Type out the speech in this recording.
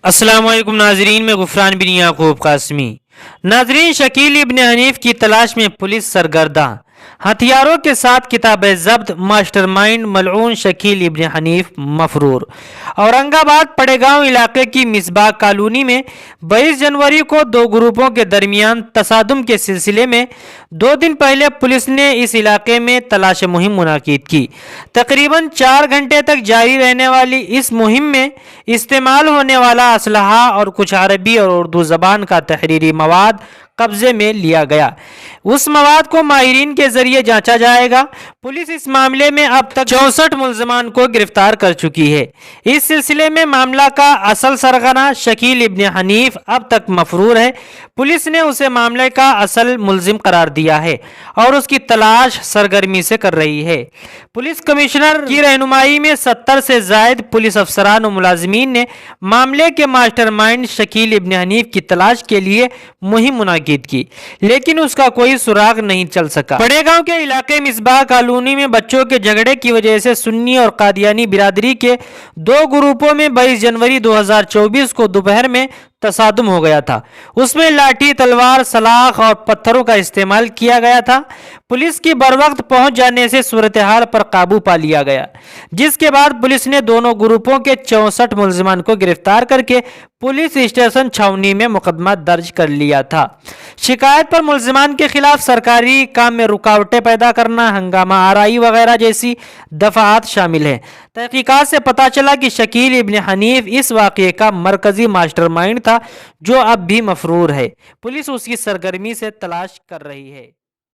अस्सलाम वालेकुम नाजरीन, में गुफरान बिन याकूब कासमी। नाजरीन, शकील इब्न हनीफ की तलाश में पुलिस सरगर्दा। हथियारों के साथ किताबें जब्त, मास्टरमाइंड मलऊन शकील इब्न हनीफ मफरूर। औरंगाबाद पड़ेगांव इलाके की मिसबाह कॉलोनी में 22 जनवरी को दो ग्रुपों के दरमियान तसादुम के सिलसिले में 2 दिन पहले पुलिस ने इस इलाके में तलाश मुहिम मुनाकिद की। तकरीबन 4 घंटे तक जारी रहने वाली इस मुहिम में इस्तेमाल होने वाला असलहा और कुछ अरबी और उर्दू ज़बान का तहरीरी मवाद कब्जे में लिया गया। उस मवाद को माहिरीन के जरिए जांचा जाएगा। पुलिस इस मामले में अब तक 64 मुल्ज़मान को गिरफ्तार कर चुकी है। इस सिलसिले में मामला का असल सरगना शकील इब्न हनीफ अब तक मफरूर है। पुलिस ने उसे मामले का असल मुल्जिम करार दिया है और उसकी तलाश सरगर्मी से कर रही है। पुलिस कमिश्नर की रहनुमाई में 70 से जायद पुलिस अफसरान और मुलाजिमीन ने मामले के मास्टरमाइंड शकील इब्न हनीफ की तलाश के लिए मुहिम मुनाकिद की, लेकिन उसका कोई सुराग नहीं चल सका। पड़ेगांव के इलाके मिसबाह कॉलोनी में बच्चों के झगड़े की वजह से सुन्नी और कादियानी बिरादरी के 2 ग्रुपों में 22 जनवरी 2024 को दोपहर में तसादुम हो गया था। उसमें लाठी, तलवार, सलाख और पत्थरों का इस्तेमाल किया गया था। पुलिस की बरवक्त पहुंच जाने से सूरत हाल पर काबू पा लिया गया, जिसके बाद पुलिस ने दोनों ग्रुपों के 64 मुल्जिमान को गिरफ्तार करके पुलिस स्टेशन छावनी में मुकदमा दर्ज कर लिया था। शिकायत पर मुल्जिमान के खिलाफ सरकारी काम में रुकावटें पैदा करना, हंगामा आराई वगैरह जैसी दफात शामिल है। तहकीकात से पता चला कि शकील इब्न हनीफ इस वाक़ये का मरकजी मास्टरमाइंड था, जो अब भी मफरूर है। पुलिस उसकी सरगर्मी से तलाश कर रही है।